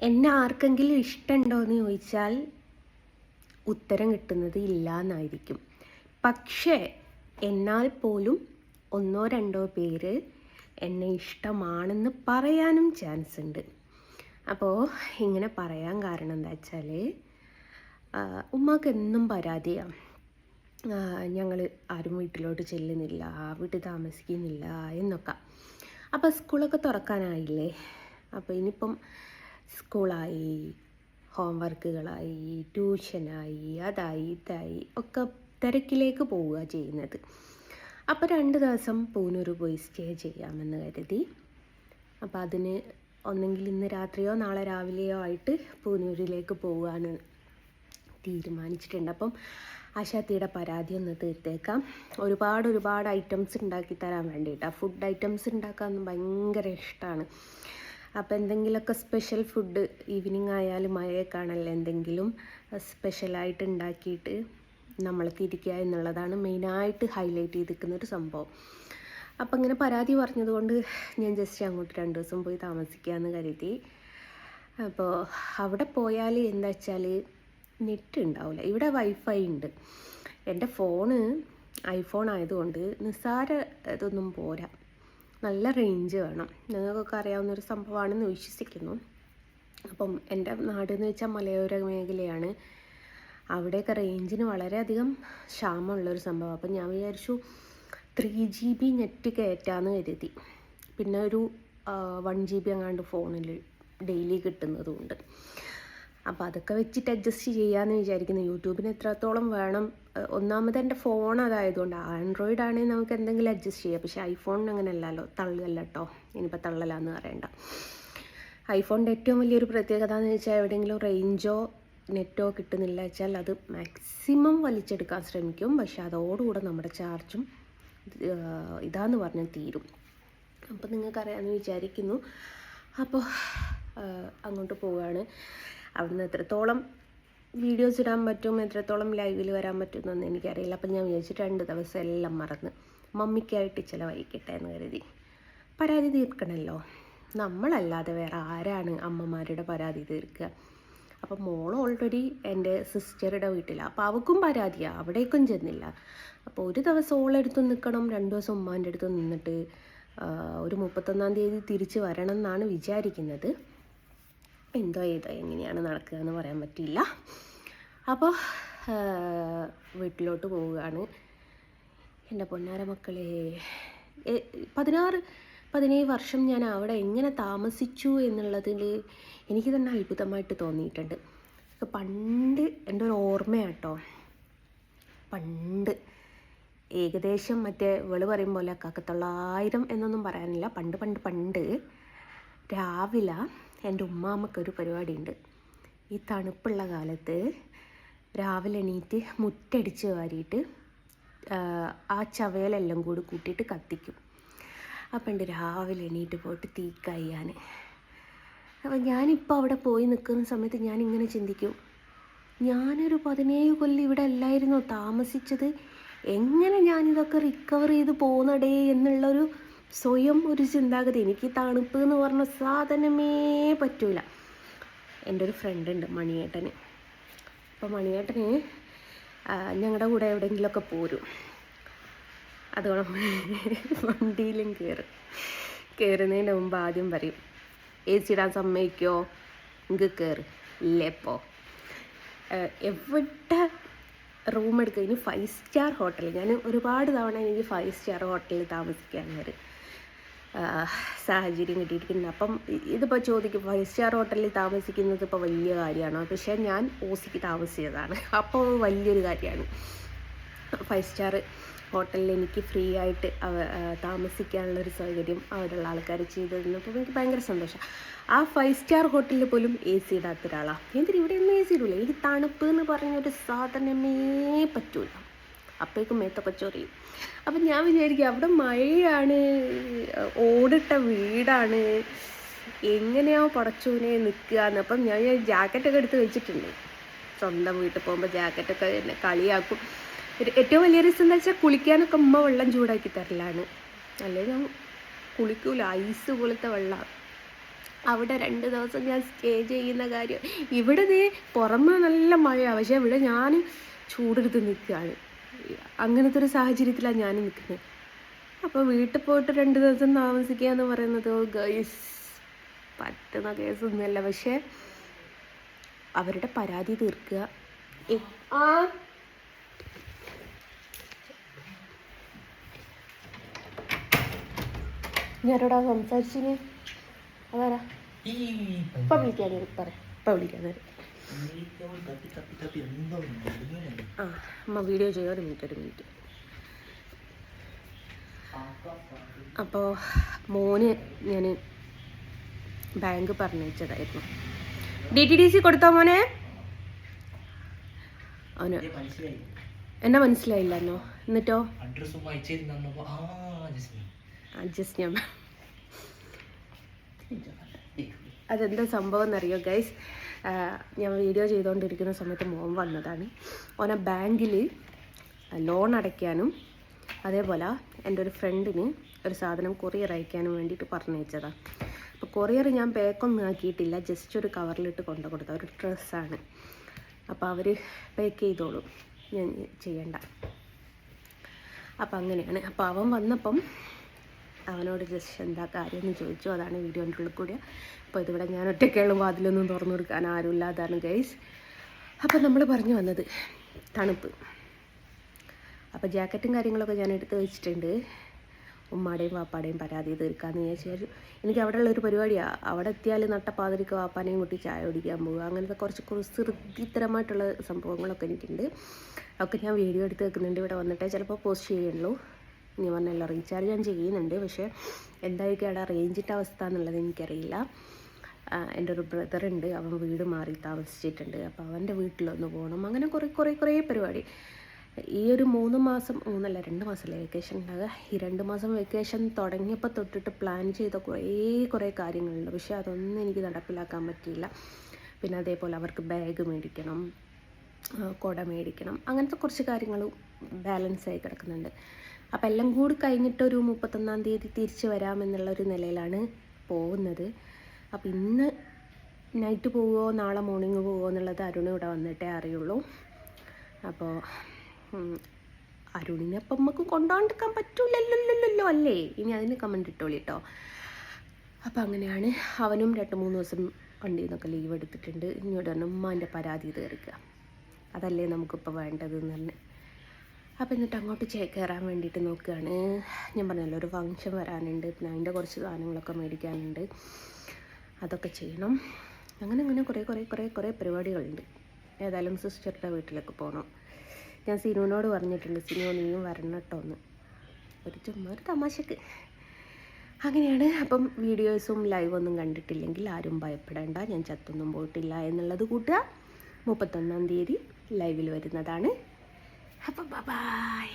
എന്നെ ആർക്കെങ്കിലും ഇഷ്ടമുണ്ടോ എന്ന് ചോദിച്ചാൽ ഉത്തരം കിട്ടുന്നത് ഇല്ല എന്നായിരിക്കും. പക്ഷേ എന്നാൽ പോലും ഒന്നോ രണ്ടോ പേര് എന്നെ ഇഷ്ടമാണെന്ന് പറയാനും ചാൻസ് ഉണ്ട്. അപ്പോൾ ഇങ്ങനെ പറയാൻ കാരണം എന്താ വെച്ചാൽ ഉമ്മാക്ക് എന്നും പരാതിയാണ്, ഞങ്ങൾ ആരും വീട്ടിലോട്ട് ചെല്ലുന്നില്ല, വീട്ടിൽ താമസിക്കുന്നില്ല എന്നൊക്കെ. അപ്പോൾ സ്കൂളൊക്കെ തുറക്കാനായില്ലേ, അപ്പോൾ ഇനിയിപ്പം സ്കൂളായി, ഹോംവർക്കുകളായി, ട്യൂഷനായി, അതായി ഇതായി ഒക്കെ തിരക്കിലേക്ക് പോവുക ചെയ്യുന്നത്. അപ്പോൾ 2 ദിവസം പൂനൂർ പോയി സ്റ്റേ ചെയ്യാമെന്ന് കരുതി. അപ്പോൾ അതിന് ഒന്നെങ്കിൽ ഇന്ന് രാത്രിയോ നാളെ രാവിലെയോ ആയിട്ട് പൂനൂരിലേക്ക് പോവുകയാണ് തീരുമാനിച്ചിട്ടുണ്ട്. അപ്പം ആശാത്തിയുടെ പരാതി ഒന്ന് തീർത്തേക്കാം. ഒരുപാട് ഐറ്റംസ് ഉണ്ടാക്കി തരാൻ വേണ്ടിയിട്ടാണ്. ഫുഡ് ഐറ്റംസ് ഉണ്ടാക്കാൻ ഭയങ്കര ഇഷ്ടമാണ്. അപ്പോൾ എന്തെങ്കിലുമൊക്കെ സ്പെഷ്യൽ ഫുഡ് ഈവനിങ് ആയാലും മഴയൊക്കെയാണല്ലോ, എന്തെങ്കിലും സ്പെഷ്യലായിട്ട് ഉണ്ടാക്കിയിട്ട് നമ്മൾ തിരിക്കുക എന്നുള്ളതാണ് മെയിനായിട്ട് ഹൈലൈറ്റ് ചെയ്തിരിക്കുന്നൊരു സംഭവം. അപ്പം ഇങ്ങനെ പരാതി പറഞ്ഞതുകൊണ്ട് ഞാൻ ജസ്റ്റ് അങ്ങോട്ട് 2 ദിവസം പോയി താമസിക്കാമെന്ന് കരുതി. അപ്പോൾ അവിടെ പോയാൽ എന്താ വെച്ചാൽ നെറ്റ് ഉണ്ടാവില്ല. ഇവിടെ വൈഫൈ ഉണ്ട്. എൻ്റെ ഫോണ് ഐഫോൺ ആയതുകൊണ്ട് നിസ്സാര ഇതൊന്നും പോരാ, നല്ല റേഞ്ച് വേണം. നിങ്ങൾക്കൊക്കെ അറിയാവുന്നൊരു സംഭവമാണെന്ന് വിശ്വസിക്കുന്നു. അപ്പം എൻ്റെ നാടെന്ന് വെച്ചാൽ മലയോര മേഖലയാണ്. അവിടെയൊക്കെ റേഞ്ചിന് വളരെയധികം ക്ഷാമമുള്ളൊരു സംഭവം. അപ്പം ഞാൻ വിചാരിച്ചു 3GB നെറ്റ് കയറ്റാമെന്ന് കരുതി. പിന്നെ ഒരു 1GB എങ്ങാണ്ട് ഫോണിൽ ഡെയിലി കിട്ടുന്നതുകൊണ്ട്. അപ്പോൾ അതൊക്കെ വെച്ചിട്ട് അഡ്ജസ്റ്റ് ചെയ്യാമെന്ന് വിചാരിക്കുന്നു. യൂട്യൂബിന് എത്രത്തോളം വേണം, ഒന്നാമത് എൻ്റെ ഫോൺ അതായതുകൊണ്ട്. ആൻഡ്രോയിഡ് ആണെങ്കിൽ നമുക്ക് എന്തെങ്കിലും അഡ്ജസ്റ്റ് ചെയ്യാം, പക്ഷേ ഐഫോണിന് അങ്ങനെയല്ലല്ലോ, തള്ളല്ല കേട്ടോ, ഇനിയിപ്പോൾ തള്ളലാന്ന് പറയണ്ട. ഐഫോണിൻ്റെ ഏറ്റവും വലിയൊരു പ്രത്യേകത എന്ന് വെച്ചാൽ എവിടെയെങ്കിലും റേഞ്ചോ നെറ്റോ കിട്ടുന്നില്ല വെച്ചാൽ അത് മാക്സിമം വലിച്ചെടുക്കാൻ ശ്രമിക്കും, പക്ഷെ അതോടുകൂടെ നമ്മുടെ ചാർജും ഇതാന്ന് പറഞ്ഞാൽ തീരും. അപ്പോൾ നിങ്ങൾക്കറിയാമെന്ന് വിചാരിക്കുന്നു. അപ്പോൾ അങ്ങോട്ട് പോവുകയാണ്. അവിടുന്ന് എത്രത്തോളം വീഡിയോസ് ഇടാൻ പറ്റും, എത്രത്തോളം ലൈവിൽ വരാൻ പറ്റുമെന്നൊന്നും എനിക്കറിയില്ല. അപ്പം ഞാൻ വിചാരിച്ചു 2 ദിവസം എല്ലാം മറന്ന് മമ്മിക്കായിട്ട് ചിലവഴിക്കട്ടെ എന്ന് കരുതി. പരാതി തീർക്കണമല്ലോ, നമ്മളല്ലാതെ വേറെ ആരാണ് അമ്മമാരുടെ പരാതി തീർക്കുക? അപ്പം മോൾ ഓൾറെഡി എൻ്റെ സിസ്റ്ററുടെ വീട്ടിലാണ്, അപ്പോൾ അവൾക്കും പരാതിയാണ്, അവിടേക്കും ചെന്നില്ല. അപ്പോൾ ഒരു ദിവസം ഓളെടുത്ത് നിൽക്കണം, 2 ദിവസം ഉമ്മാൻ്റെ അടുത്ത് നിന്നിട്ട് ഒരു 31-ാം തീയതി തിരിച്ച് വരണം എന്നാണ് വിചാരിക്കുന്നത്. എന്തോ എങ്ങനെയാണ് നടക്കുക എന്ന് പറയാൻ പറ്റില്ല. അപ്പോൾ വീട്ടിലോട്ട് പോവുകയാണ്. എൻ്റെ പൊന്നാര മക്കളെ, 16-17 വർഷം ഞാൻ അവിടെ എങ്ങനെ താമസിച്ചു എന്നുള്ളതിൽ എനിക്ക് തന്നെ അത്ഭുതമായിട്ട് തോന്നിയിട്ടുണ്ട്. പണ്ട് എൻ്റെ ഒരു ഓർമ്മയാട്ടോ, പണ്ട് ഏകദേശം മറ്റേ വെളു പറയും പോലെ 1900 എന്നൊന്നും പറയാനില്ല, പണ്ട് രാവിലെ എൻ്റെ ഉമ്മാമ്മക്കൊരു പരിപാടിയുണ്ട്. ഈ തണുപ്പുള്ള കാലത്ത് രാവിലെ എണീറ്റ് മുറ്റടിച്ച് വാരിയിട്ട് ആ ചവയലെല്ലാം കൂടി കൂട്ടിയിട്ട് കത്തിക്കും. അപ്പം എൻ്റെ രാവിലെ എണീറ്റ് പോയിട്ട് തീ കയ്യാൻ. അപ്പം ഞാനിപ്പോൾ അവിടെ പോയി നിൽക്കുന്ന സമയത്ത് ഞാനിങ്ങനെ ചിന്തിക്കും, ഞാനൊരു 17 കൊല്ലം ഇവിടെ അല്ലായിരുന്നോ താമസിച്ചത്, എങ്ങനെ ഞാനിതൊക്കെ റിക്കവർ ചെയ്ത് പോകുന്നടേ എന്നുള്ളൊരു സ്വയം ഒരു ചിന്താഗതി. എനിക്ക് തണുപ്പ് എന്ന് പറഞ്ഞ സാധനമേ പറ്റൂല. എൻ്റെ ഒരു ഫ്രണ്ട് ഉണ്ട്, മണിയേട്ടന്. അപ്പോൾ മണിയേട്ടന് ഞങ്ങളുടെ കൂടെ എവിടെയെങ്കിലുമൊക്കെ പോരും. അതുകൊണ്ട് വണ്ടിയിലും കയറുന്നതിന് മുമ്പ് ആദ്യം പറയും, AC ഇടാൻ സമ്മതിക്കോ, എനിക്ക് കയറി ഇല്ലേപ്പോൾ എവിടെ റൂം എടുക്കുക. ഇനി 5 സ്റ്റാർ ഹോട്ടൽ, ഞാൻ ഒരുപാട് തവണ എനിക്ക് 5 സ്റ്റാർ ഹോട്ടലിൽ താമസിക്കാൻ ഒരു സാഹചര്യം കിട്ടിയിട്ടുണ്ട്. അപ്പം ഇതിപ്പോൾ ചോദിക്കും 5 സ്റ്റാർ ഹോട്ടലിൽ താമസിക്കുന്നത് ഇപ്പോൾ വലിയ കാര്യമാണോ? പക്ഷേ ഞാൻ ഓസിക്ക് താമസിച്ചതാണ്, അപ്പോൾ വലിയൊരു കാര്യമാണ്. 5 സ്റ്റാർ ഹോട്ടലിൽ എനിക്ക് ഫ്രീ ആയിട്ട് താമസിക്കാനുള്ളൊരു സൗകര്യം അവിടെയുള്ള ആൾക്കാർ ചെയ്തു തന്നപ്പോൾ എനിക്ക് ഭയങ്കര സന്തോഷം. ആ 5 സ്റ്റാർ ഹോട്ടലിൽ പോലും AC ഇടാത്ത ഒരാളാണ്. എന്തിനും ഇവിടെ ഒന്നും AC ഇടില്ല, എനിക്ക് തണുപ്പ് എന്ന് പറഞ്ഞൊരു സാധനമേ പറ്റൂല, അപ്പോഴേക്കും മേത്തൊക്കെ ചൊറിയും. അപ്പം ഞാൻ വിചാരിക്കും അവിടെ മഴയാണ്, ഓടിട്ട വീടാണ്, എങ്ങനെയാ പടച്ചോനെ നിൽക്കുക എന്ന്. അപ്പം ഞാൻ ജാക്കറ്റൊക്കെ എടുത്ത് വെച്ചിട്ടുണ്ട്. സ്വന്തം വീട്ടിൽ പോകുമ്പോൾ ജാക്കറ്റൊക്കെ എന്നെ കളിയാക്കും. ഏറ്റവും വലിയ രസം എന്താ വെച്ചാൽ കുളിക്കാനൊക്കെ ഉമ്മ വെള്ളം ചൂടാക്കി തരലാണ്, അല്ലെങ്കിൽ ഞാൻ കുളിക്കൂല, ഐസ് പോലത്തെ വെള്ളം. അവിടെ 2 ദിവസം ഞാൻ സ്റ്റേ ചെയ്യുന്ന കാര്യം. ഇവിടെ ദേ പുറമെ നല്ല മഴയാണ്, പക്ഷേ ഇവിടെ ഞാൻ ചൂടെടുത്ത് നിൽക്കുകയാണ്. അങ്ങനത്തെ ഒരു സാഹചര്യത്തിലാണ് ഞാൻ നിൽക്കുന്നത്. അപ്പോൾ വീട്ടിൽ പോയിട്ട് 2 ദിവസം താമസിക്കുക എന്ന് പറയുന്നത് ഗൈസ് പറ്റുന്ന കേസൊന്നുമല്ല. പക്ഷേ അവരുടെ പരാതി തീർക്കുക. ഞാനോടാ സംസാരിച്ചിന് അതാരാ ഇപ്പം വിളിക്കാൻ പറയാം. ഇപ്പം വിളിക്കാൻ നേരം ആ അമ്മ വീഡിയോ ചെയ്യാം. ഒരു മിനിറ്റ്. അപ്പോൾ മോന് ഞാൻ ബാങ്ക് പറഞ്ഞയച്ചതായിരുന്നു. DTDC കൊടുത്തോ മോനെ? അവന് എന്നാ മനസ്സിലായില്ല എന്നോ. എന്നിട്ടോ അഡ്ജസ്റ്റ് ഞാൻ അതെന്താ സംഭവം എന്നറിയോ ഗൈസ്? ഞാൻ വീഡിയോ ചെയ്തുകൊണ്ടിരിക്കുന്ന സമയത്ത് മോൻ വന്നതാണ്. ഓനെ ബാങ്കിൽ ലോൺ അടയ്ക്കാനും അതേപോലെ എൻ്റെ ഒരു ഫ്രണ്ടിന് ഒരു സാധനം കൊറിയർ അയക്കാനും വേണ്ടിയിട്ട് പറഞ്ഞയച്ചതാണ്. അപ്പോൾ കൊറിയർ ഞാൻ പാക്കൊന്നും ആക്കിയിട്ടില്ല, ജസ്റ്റ് ഒരു കവറിലിട്ട് കൊണ്ടു കൊടുത്ത ഒരു ഡ്രസ്സാണ്. അപ്പോൾ അവർ പാക്ക് ചെയ്തോളും, ഞാൻ ചെയ്യണ്ട. അപ്പം അങ്ങനെയാണ്. അപ്പോൾ അവൻ വന്നപ്പം അവനോട് ജസ്റ്റ് എന്താ കാര്യമെന്ന് ചോദിച്ചു. അതാണ് വീഡിയോൻ്റെ ഉള്ളിൽ കൂടിയ. അപ്പോൾ ഇതിവിടെ ഞാൻ ഒറ്റയ്ക്കുള്ള വാതിലൊന്നും തുറന്നു കൊടുക്കാൻ ആരുമില്ല. അതാണ് ഗൈസ്. അപ്പോൾ നമ്മൾ പറഞ്ഞു വന്നത് തണുപ്പ്. അപ്പോൾ ജാക്കറ്റും കാര്യങ്ങളൊക്കെ ഞാൻ എടുത്ത് വെച്ചിട്ടുണ്ട്. ഉമ്മാടെയും വാപ്പാടെയും പരാതി തീർക്കാമെന്ന് വിചാരിച്ചു. എനിക്ക് അവിടെ ഉള്ളൊരു പരിപാടിയാണ്. അവിടെ എത്തിയാൽ നട്ടപ്പാതിരിക്ക് വാപ്പാനെയും കൂട്ടി ചായ കുടിക്കാൻ പോകുക. അങ്ങനത്തെ കുറച്ച് കുസൃതിത്തരമായിട്ടുള്ള സംഭവങ്ങളൊക്കെ എനിക്കുണ്ട്. ഒക്കെ ഞാൻ വീഡിയോ എടുത്ത് വെക്കുന്നുണ്ട്. ഇവിടെ വന്നിട്ടേ ചിലപ്പോൾ പോസ്റ്റ് ചെയ്യുള്ളൂ. ഞാൻ പറഞ്ഞല്ലോ റീചാർജ് ഞാൻ ചെയ്യുന്നുണ്ട്, പക്ഷേ എന്തായിരിക്കും അവിടെ റേഞ്ചിൻ്റെ അവസ്ഥ എന്നുള്ളത് എനിക്കറിയില്ല. എൻ്റെ ഒരു ബ്രദറുണ്ട്, അവൻ വീട് മാറി താമസിച്ചിട്ടുണ്ട്. അപ്പോൾ അവൻ്റെ വീട്ടിലൊന്ന് പോകണം. അങ്ങനെ കുറേ പരിപാടി. ഈ ഒരു 2 മാസമല്ലേ വെക്കേഷൻ ഉണ്ടാകുക. ഈ 2 മാസം വെക്കേഷൻ തുടങ്ങിയപ്പോൾ തൊട്ടിട്ട് പ്ലാൻ ചെയ്ത കുറേ കാര്യങ്ങളുണ്ട്. പക്ഷേ അതൊന്നും എനിക്ക് നടപ്പിലാക്കാൻ പറ്റിയില്ല. പിന്നെ അതേപോലെ അവർക്ക് ബാഗ് മേടിക്കണം, കുട മേടിക്കണം, അങ്ങനത്തെ കുറച്ച് കാര്യങ്ങൾ ബാലൻസായി കിടക്കുന്നുണ്ട്. അപ്പോൾ എല്ലാം കൂടി കഴിഞ്ഞിട്ടൊരു 31-ാം തീയതി തിരിച്ച് വരാമെന്നുള്ളൊരു നിലയിലാണ് പോകുന്നത്. അപ്പോൾ ഇന്ന് നൈറ്റ് പോവുമോ നാളെ മോർണിംഗ് പോവുമോ എന്നുള്ളത് അരുൺ ഇവിടെ വന്നിട്ടേ അറിയുള്ളൂ. അപ്പോൾ അരുണിനെ അപ്പം നമുക്ക് കൊണ്ടുപോകാണ്ടിരിക്കാൻ പറ്റൂലല്ലോ അല്ലേ? ഇനി അതിന് കമൻറ്റ് ഇട്ടോളി കേട്ടോ. അപ്പം അങ്ങനെയാണ്. അവനും 2-3 ദിവസം വണ്ടിയിൽ നിന്നൊക്കെ ലീവ് എടുത്തിട്ടുണ്ട്. ഇങ്ങോട്ട് തന്നെ ഉമ്മാൻ്റെ പരാതി തീർക്കുക, അതല്ലേ നമുക്കിപ്പോൾ വേണ്ടതെന്ന് തന്നെ. അപ്പോൾ എന്നിട്ട് അങ്ങോട്ട് കയറാൻ വേണ്ടിയിട്ട് നോക്കുകയാണ്. ഞാൻ പറഞ്ഞല്ലോ ഒരു ഫങ്ഷൻ വരാനുണ്ട്, പിന്നെ അതിൻ്റെ കുറച്ച് സാധനങ്ങളൊക്കെ മേടിക്കാനുണ്ട്, അതൊക്കെ ചെയ്യണം. അങ്ങനെ കുറേ പരിപാടികളുണ്ട്. ഏതായാലും സിസ്റ്ററുടെ വീട്ടിലേക്ക് പോകണം. ഞാൻ സിനുവിനോട് പറഞ്ഞിട്ടുണ്ട്, സിനു നീയും വരണം കേട്ടോ എന്ന്, ഒരു തമാശക്ക്. അങ്ങനെയാണ്. അപ്പം വീഡിയോസും ലൈവൊന്നും കണ്ടിട്ടില്ലെങ്കിൽ ആരും ഭയപ്പെടേണ്ട, ഞാൻ ചത്തൊന്നും പോയിട്ടില്ല എന്നുള്ളത് കൂട്ടുക. 31-ാം തീയതി ലൈവിൽ വരുന്നതാണ്. അപ്പം ബൈ.